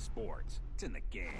sports. It's in the game.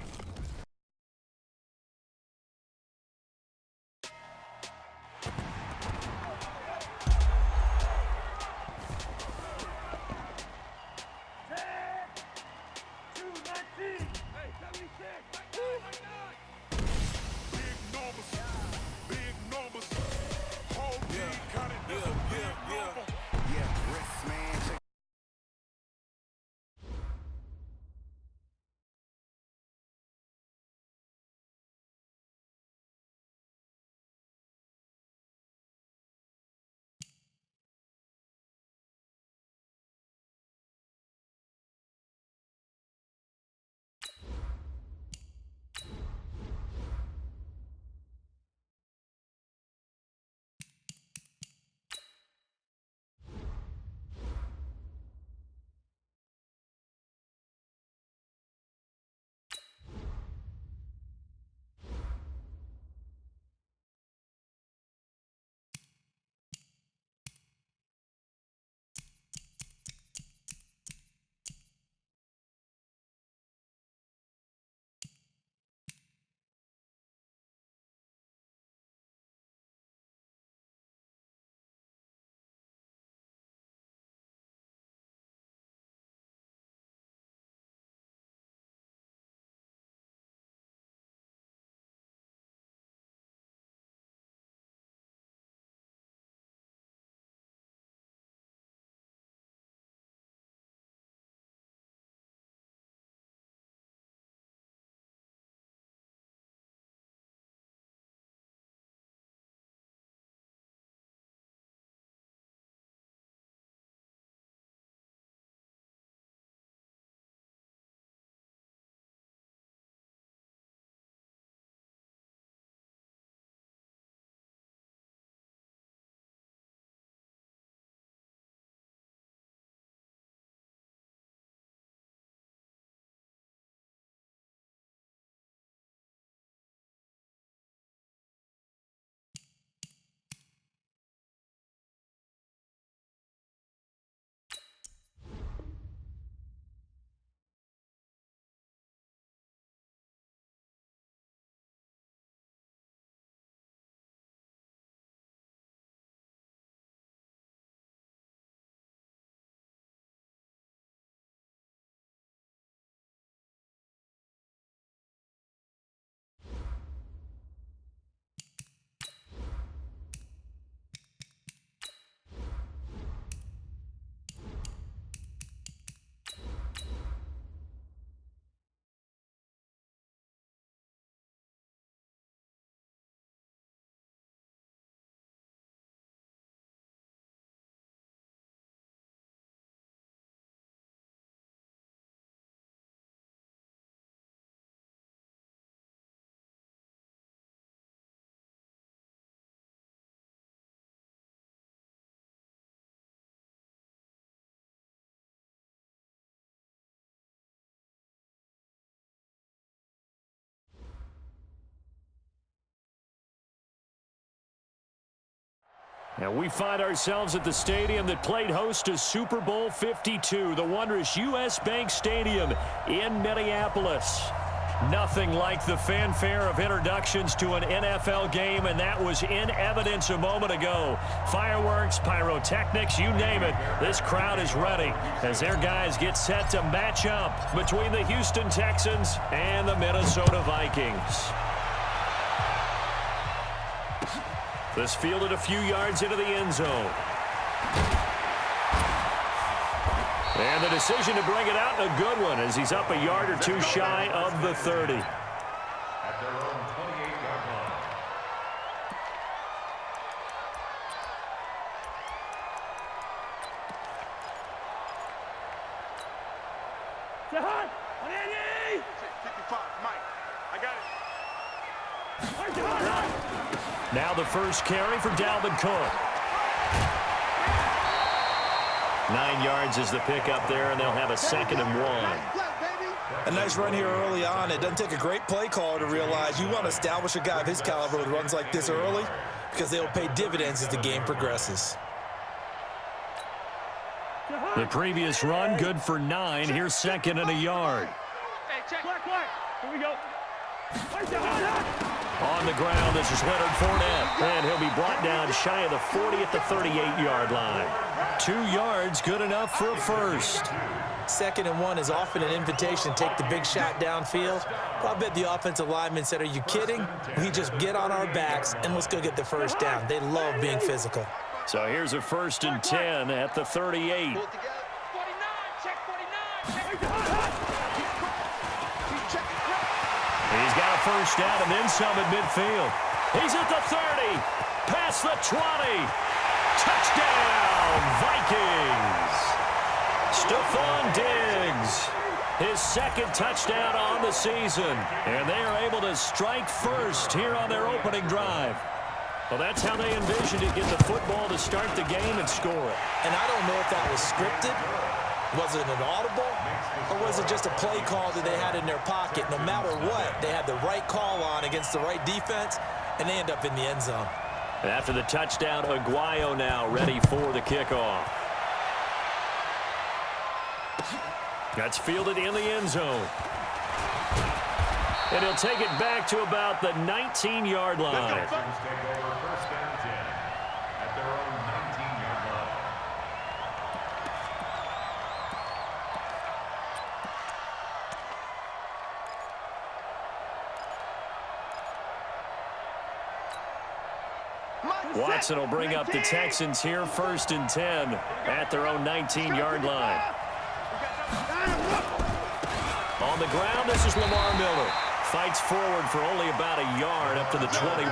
And we find ourselves at the stadium that played host to Super Bowl 52, the wondrous U.S. Bank Stadium in Minneapolis. Nothing like the fanfare of introductions to an NFL game, and that was in evidence a moment ago. Fireworks, pyrotechnics, you name it, this crowd is ready as their guys get set to match up between the Houston Texans and the Minnesota Vikings. This fielded a few yards into the end zone. And the decision to bring it out, a good one, as he's up a yard or two shy of the 30. At their own 28-yard line. Jahan, on Andy! 55, Mike. I got it. Now the first carry for Dalvin Cook. 9 yards is the pickup there, and they'll have a 2nd and 1. A nice run here early on. It doesn't take a great play caller to realize you want to establish a guy of his caliber with runs like this early because they'll pay dividends as the game progresses. The previous run, good for 9. Here's 2nd and a yard. Hey, Black. Here we go. On the ground, this is Leonard Fournette, and he'll be brought down shy of the 40 at the 38-yard line. 2 yards, good enough for a first. 2nd and 1 is often an invitation to take the big shot downfield. Well, I bet the offensive lineman said, are you kidding? We just get on our backs and let's go get the first down. They love being physical. So here's a 1st and 10 at the 38. He's got a first down and then some at midfield. He's at the 30, past the 20. Touchdown, Vikings. Stephon Diggs, his 2nd touchdown on the season. And they are able to strike first here on their opening drive. Well, that's how they envisioned it, get the football to start the game and score it. And I don't know if that was scripted. Was it an audible? Or was it just a play call that they had in their pocket? No matter what, they had the right call on against the right defense, and they end up in the end zone. After the touchdown, Aguayo now ready for the kickoff. That's fielded in the end zone. And he'll take it back to about the 19-yard line. Watson will bring up the Texans here, 1st and 10 at their own 19-yard line. On the ground, this is Lamar Miller. Fights forward for only about a yard up to the 21.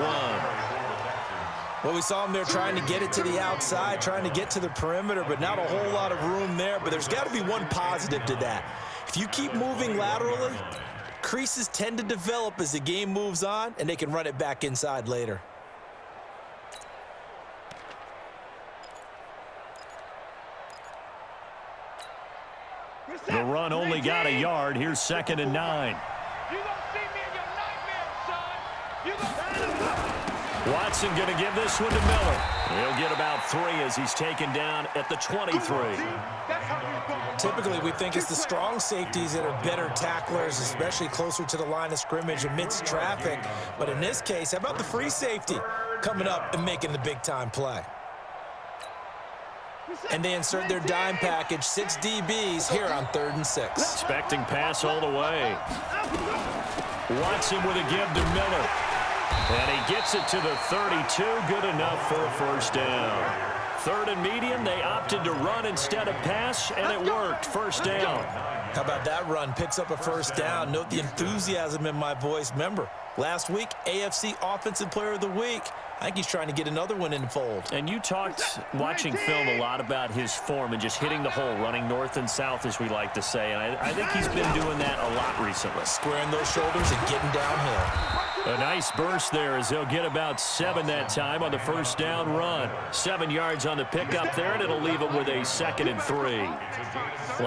Well, we saw him there trying to get it to the outside, trying to get to the perimeter, but not a whole lot of room there. But there's got to be one positive to that. If you keep moving laterally, creases tend to develop as the game moves on, and they can run it back inside later. The run only got a yard. Here's 2nd and 9. Watson going to give this one to Miller. He'll get about 3 as he's taken down at the 23. Typically, we think it's the strong safeties that are better tacklers, especially closer to the line of scrimmage amidst traffic. But in this case, how about the free safety coming up and making the big-time play? And they insert their dime package, 6 DBs here on 3rd and 6. Expecting pass all the way. Watson with a give to Miller. And he gets it to the 32. Good enough for a first down. 3rd and medium, they opted to run instead of pass, and it worked. First down. How about that run? Picks up a first down. Note the enthusiasm in my voice. Remember, last week, AFC Offensive Player of the Week. I think he's trying to get another one in the fold. And you talked, watching film, a lot about his form and just hitting the hole, running north and south, as we like to say. And I think he's been doing that a lot recently. Squaring those shoulders and getting downhill. A nice burst there as they'll get about 7 that time on the first down run. 7 yards on the pickup there, and it'll leave them with a 2nd and 3.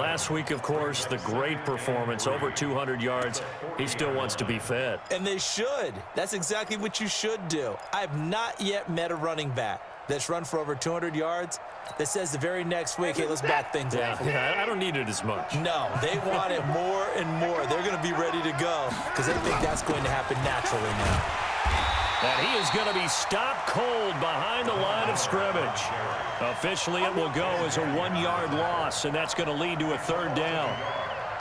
Last week, of course, the great performance, over 200 yards. He still wants to be fed. And they should. That's exactly what you should do. I have not yet met a running back that's run for over 200 yards that says the very next week, hey, let's back things up. Yeah, I don't need it as much. No, they want it more and more. They're going to be ready to go because they think that's going to happen naturally now. And he is going to be stopped cold behind the line of scrimmage. Officially, it will go as a 1-yard loss, and that's going to lead to a 3rd down.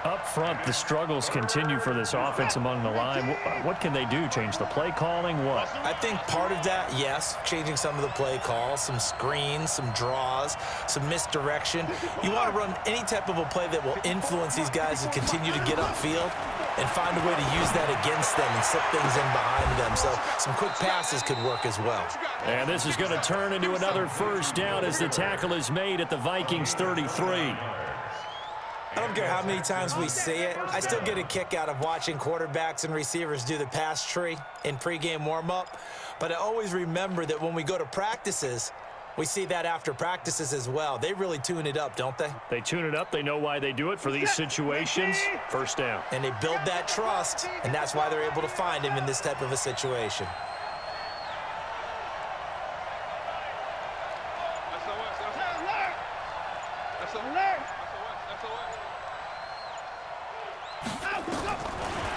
Up front, the struggles continue for this offense among the line. What can they do? Change the play calling? What? I think part of that, yes, changing some of the play calls, some screens, some draws, some misdirection. You want to run any type of a play that will influence these guys to continue to get upfield and find a way to use that against them and slip things in behind them. So some quick passes could work as well. And this is going to turn into another first down as the tackle is made at the Vikings 33. I don't care how many times we see it. I still get a kick out of watching quarterbacks and receivers do the pass tree in pregame warm-up. But I always remember that when we go to practices, we see that after practices as well. They really tune it up, don't they? They tune it up. They know why they do it for these situations. First down. And they build that trust, and that's why they're able to find him in this type of a situation.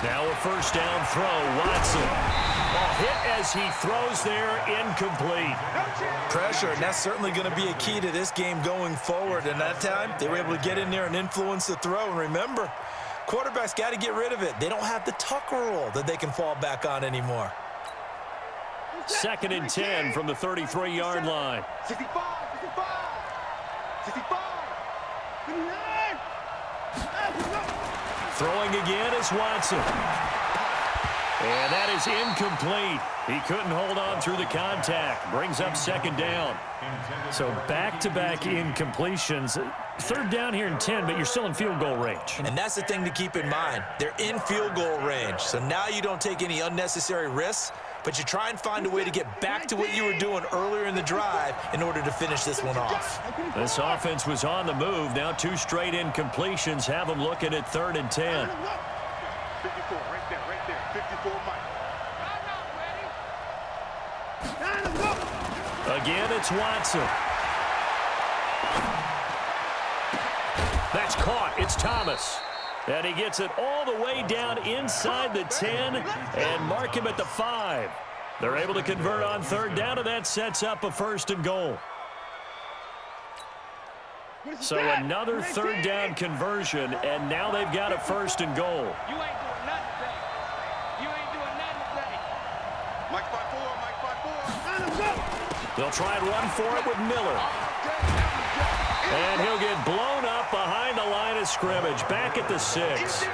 Now a first down throw. Watson. Ball hit as he throws there, incomplete. Pressure, and that's certainly going to be a key to this game going forward. And that time, they were able to get in there and influence the throw. And remember, quarterbacks got to get rid of it. They don't have the tuck rule that they can fall back on anymore. 2nd and 10 from the 33-yard line. 65, 65. Throwing again is Watson. And that is incomplete. He couldn't hold on through the contact. Brings up 2nd down. So back-to-back incompletions. 3rd down here and 10, but you're still in field goal range. And that's the thing to keep in mind. They're in field goal range. So now you don't take any unnecessary risks, but you try and find a way to get back to what you were doing earlier in the drive in order to finish this one off. This offense was on the move. Now 2 straight incompletions have them looking at 3rd and 10. 54, right there. 54, Mike. Again, it's Watson. That's caught. It's Thomas. And he gets it all the way down inside the 10 and mark him at the 5. They're able to convert on 3rd down, and that sets up a 1st and goal. So another 3rd down conversion, and now they've got a 1st and goal. You ain't doing nothing today. You ain't doing nothing today. Mike 5-4. They'll try and run for it with Miller. And he'll get blown up behind the line of scrimmage, back at the 6.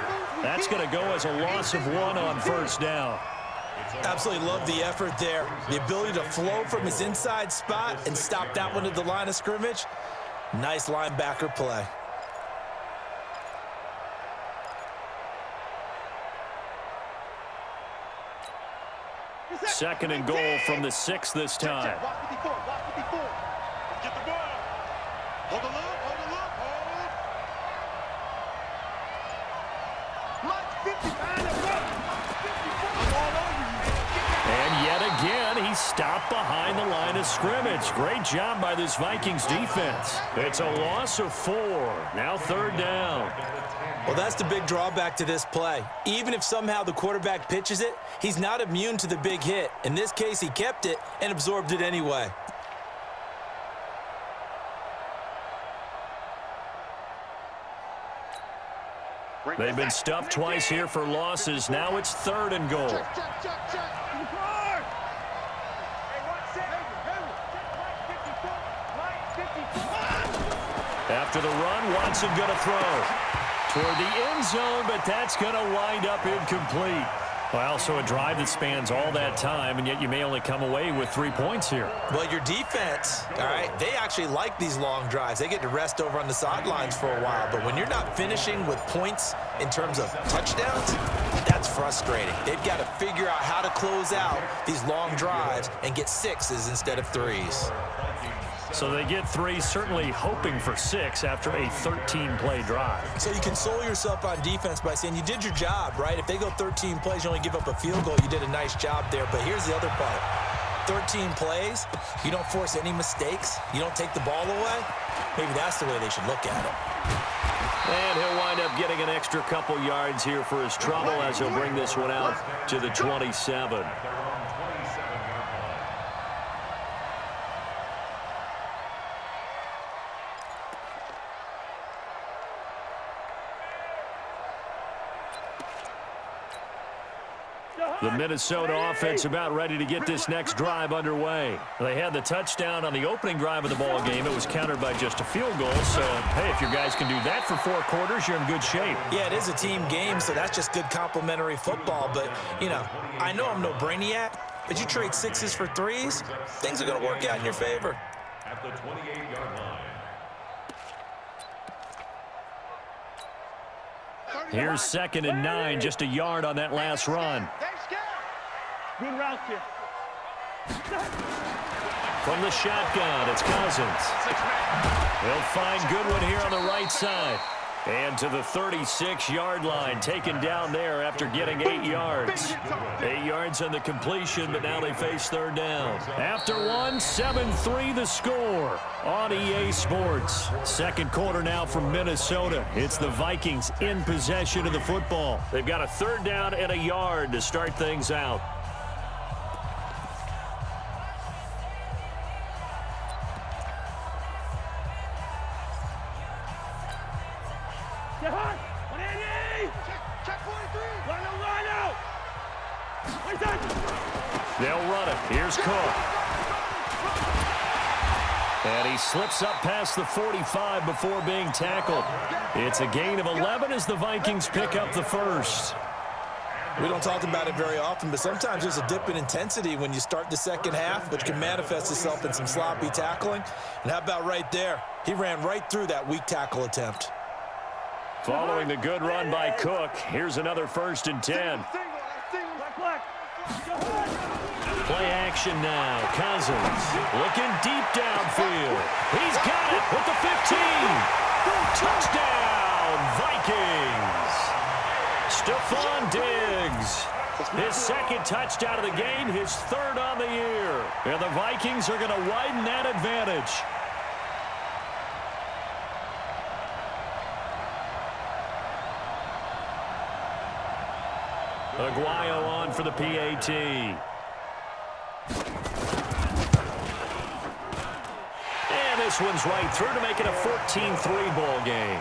That's going to go as a loss of 1 on 1st down. Absolutely love the effort there. The ability to flow from his inside spot and stop that one at the line of scrimmage. Nice linebacker play. Second and goal from the 6 this time. Watch 54. Get the ball. Hold the loop. Mike 50. And yet again, he stopped behind the line of scrimmage. Great job by this Vikings defense. It's a loss of 4. Now 3rd down. Well, that's the big drawback to this play. Even if somehow the quarterback pitches it, he's not immune to the big hit. In this case, he kept it and absorbed it anyway. They've been stuffed twice here for losses. Now it's 3rd and goal. After the run, Watson going to throw toward the end zone, but that's going to wind up incomplete. Well, so a drive that spans all that time, and yet you may only come away with 3 points here. Well, your defense, all right, they actually like these long drives. They get to rest over on the sidelines for a while. But when you're not finishing with points in terms of touchdowns, that's frustrating. They've got to figure out how to close out these long drives and get 6s instead of 3s. So they get 3, certainly hoping for 6 after a 13-play drive. So you console yourself on defense by saying you did your job, right? If they go 13 plays, you only give up a field goal, you did a nice job there. But here's the other part. 13 plays, you don't force any mistakes, you don't take the ball away. Maybe that's the way they should look at it. And he'll wind up getting an extra couple yards here for his trouble as he'll bring this one out to the 27. The Minnesota offense about ready to get this next drive underway. They had the touchdown on the opening drive of the ball game. It was countered by just a field goal. So, hey, if your guys can do that for 4 quarters, you're in good shape. Yeah, it is a team game, so that's just good complimentary football. But, you know, I know I'm no brainiac, but you trade 6s for 3s, things are going to work out in your favor. At the 28-yard line. Here's 2nd and 9, just a yard on that last run. Good route here. From the shotgun, it's Cousins. They'll find Goodwin here on the right side. And to the 36-yard line, taken down there after getting 8 yards. 8 yards on the completion, but now they face third down. After one, 7-3 the score on EA Sports. Second quarter now from Minnesota. It's the Vikings in possession of the football. They've got a third down and a yard to start things out. They'll run it. Here's Cook. And he slips up past the 45 before being tackled. It's a gain of 11 as the Vikings pick up the first. We don't talk about it very often, but sometimes there's a dip in intensity when you start the second half, which can manifest itself in some sloppy tackling. And how about right there? He ran right through that weak tackle attempt. Following the good run by Cook, here's another 1st and 10. Play action now. Cousins looking deep downfield. He's got it with the 15. Touchdown, Vikings. Stephon Diggs. His second touchdown of the game, his third on the year. And the Vikings are going to widen that advantage. Aguayo on for the PAT. And this one's right through to make it a 14-3 ball game.